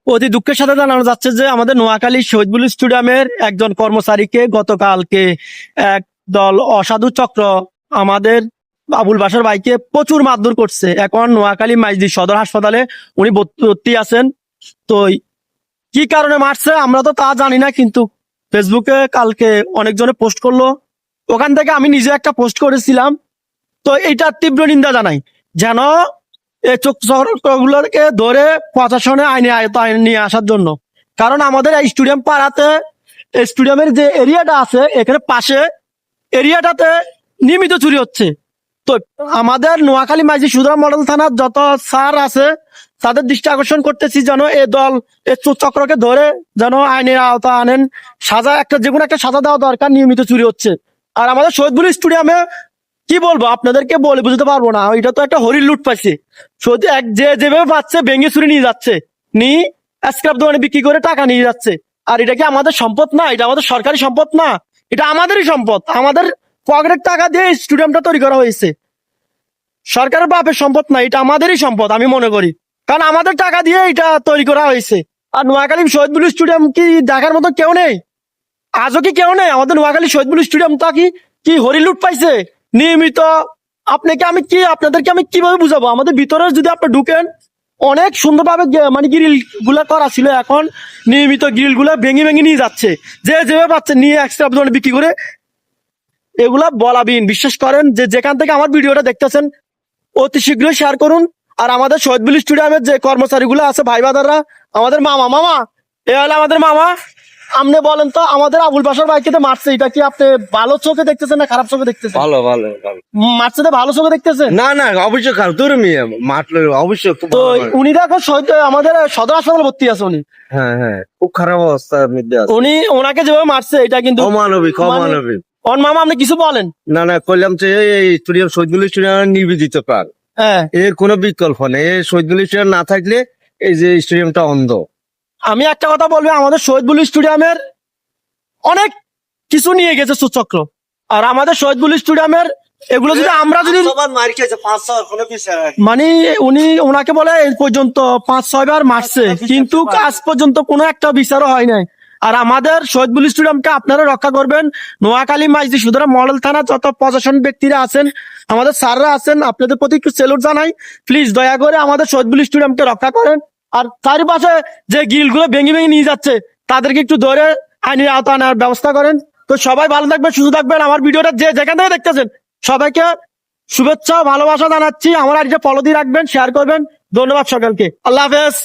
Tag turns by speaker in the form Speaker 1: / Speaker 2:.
Speaker 1: অতি দুঃখের সাথে জানানো যাচ্ছে যে আমাদের নোয়াখালী শহীদুল স্টেডিয়ামের একজন কর্মচারীকে গতকালকে এক দল অসাধু চক্র আমাদের আবুল বাসার ভাইকে প্রচুর মারধর করছে। এখন নোয়াখালী মাইজদি সদর হাসপাতালে উনি ভর্তি আছেন। তো কি কারণে মারছে আমরা তো তা জানি না, কিন্তু ফেসবুকে কালকে অনেকজনে পোস্ট করলো, ওখান থেকে আমি নিজে একটা পোস্ট করেছিলাম। তো এইটা তীব্র নিন্দা জানাই, যেন এই চক্রগুলোকে ধরে প্রশাসনে আইনে আয়তায় নিয়ে আসার জন্য। কারণ আমাদের এই স্টেডিয়াম পাড়াতে স্টেডিয়ামের যে এরিয়াটা আছে এখানে পাশে এরিয়াটাতে নিয়মিত চুরি হচ্ছে। তো আমাদের নোয়াখালী মাইজদি সুদরা মডেল থানার যত স্যার আছে তাদের দৃষ্টি আকর্ষণ করতেছি, যেন এই দল এই চক্রকে ধরে যেন আইনের আওতা আনেন, সাজা একটা যে কোনো একটা সাজা দেওয়া দরকার। নিয়মিত চুরি হচ্ছে। আর আমাদের শহীদুল স্টেডিয়ামে কি বলবো আপনাদেরকে, বলে বুঝতে পারবো না। এটা তো একটা হরিণ লুট পাইছে। যে যেভাবে পাচ্ছে ভেঙে চুরি নিয়ে যাচ্ছে, নিয়ে স্ক্র্যাপ দোকানে বিক্রি করে টাকা নিয়ে যাচ্ছে। আর এটা কি আমাদের সম্পদ না? এটা আমাদের সরকারি সম্পদ না, এটা আমাদেরই সম্পদ। আমাদের পকেটের টাকা দিয়ে স্টেডিয়ামটা তৈরি করা হয়েছে, সরকারের বাপের সম্পদ না, এটা আমাদেরই সম্পদ আমি মনে করি। কারণ আমাদের টাকা দিয়ে এটা তৈরি করা হয়েছে। আর নোয়াখালী শহীদুল স্টেডিয়াম কি দেখার মতো কেউ নেই? আজও কি কেউ নেই? আমাদের নোয়াখালী শহীদুল স্টেডিয়ামটা কি হরি লুট পাইছে নিয়মিত? আপনাদেরকে আমি কিভাবে বুঝাবো? আমাদের ভিতরে যদি আপনি ঢুকেন, অনেক সুন্দরভাবে মানে গ্রিল গুলা করা ছিল, এখন নিয়মিত গ্রিল গুলা ভেঙে ভেঙে নিয়ে যাচ্ছে। যে যেভাবে পাচ্ছে নিয়ে এক্সট্রা দোকানে বিক্রি করে। এগুলা বলাবিন, বিশ্বাস করেন। যে যেখান থেকে আমার ভিডিওটা দেখতেছেন অতি শীঘ্রই শেয়ার করুন। আর আমাদের শহীদুল স্টেডিয়ামের যে কর্মচারীগুলো আছে ভাই বাদাররা, আমাদের মামা এ হলো আমাদের মামা। আপনি বলেন তো, আমাদের আবুল বাসার ভাইকে তো মারছে, এটা কি আপনি ভালো চোখে দেখতেছেন না খারাপ চোখে দেখতেছেন?
Speaker 2: ভালো ভালো ভালো।
Speaker 1: মারছে তো ভালো চোখে দেখতেছেন?
Speaker 2: না না, অবশ্যই খারাপ। তোর মেয়ে মারলো অবশ্যই খুব
Speaker 1: তো
Speaker 2: ভালো।
Speaker 1: উনি দেখো আমাদের সদর হাসপাতালে ভর্তি আছে উনি।
Speaker 2: হ্যাঁ হ্যাঁ, খুব খারাপ অবস্থার মধ্যে আছে।
Speaker 1: ওনাকে যেভাবে মারছে এটা কিন্তু
Speaker 2: অমানবিক অমানবিক।
Speaker 1: ওর মামা, আপনি কিছু বলেন?
Speaker 2: না না, কইলাম যে এই স্টেডিয়াম শহীদুল স্টেডিয়াম নিবেদিত প্রাণ,
Speaker 1: হ্যাঁ,
Speaker 2: এর কোনো বিকল্প নেই। এই শহীদুল স্টেডিয়াম না থাকলে এই যে স্টেডিয়ামটা অন্ধ।
Speaker 1: আমি একটা কথা বলবো, আমাদের শহীদুল স্টেডিয়ামের অনেক কিছু নিয়ে গেছে সুচক্র। আর আমাদের শহীদুল স্টেডিয়ামের এগুলো যদি আমরা যদি মানে ওনাকে বলে এই পর্যন্ত 5-6 বার মারছে, কিন্তু আজ পর্যন্ত কোনো একটা বিচারও হয় নাই। আর আমাদের শহীদুল স্টেডিয়ামকে আপনারা রক্ষা করবেন। নোয়াখালী মাইজদি সুদরা মডেল থানা যত প্রশাসন ব্যক্তিরা আছেন, আমাদের স্যাররা আছেন, আপনাদের প্রতি একটু সেলুট জানাই। প্লিজ দয়া করে আমাদের শহীদুল স্টেডিয়ামকে রক্ষা করেন। আর চারিপাশে যে গিলগুলো ভেঙে ভেঙে নিয়ে যাচ্ছে তাদেরকে একটু ধরে আইনের আওতা আনার ব্যবস্থা করেন। তো সবাই ভালো থাকবেন, সুস্থ থাকবেন। আমার ভিডিওটা যে যেখান থেকে দেখতেছেন সবাইকে শুভেচ্ছা ও ভালোবাসা জানাচ্ছি। আমার আজকে ফলো দিয়ে রাখবেন, শেয়ার করবেন। ধন্যবাদ সকলকে। আল্লাহ হাফেজ।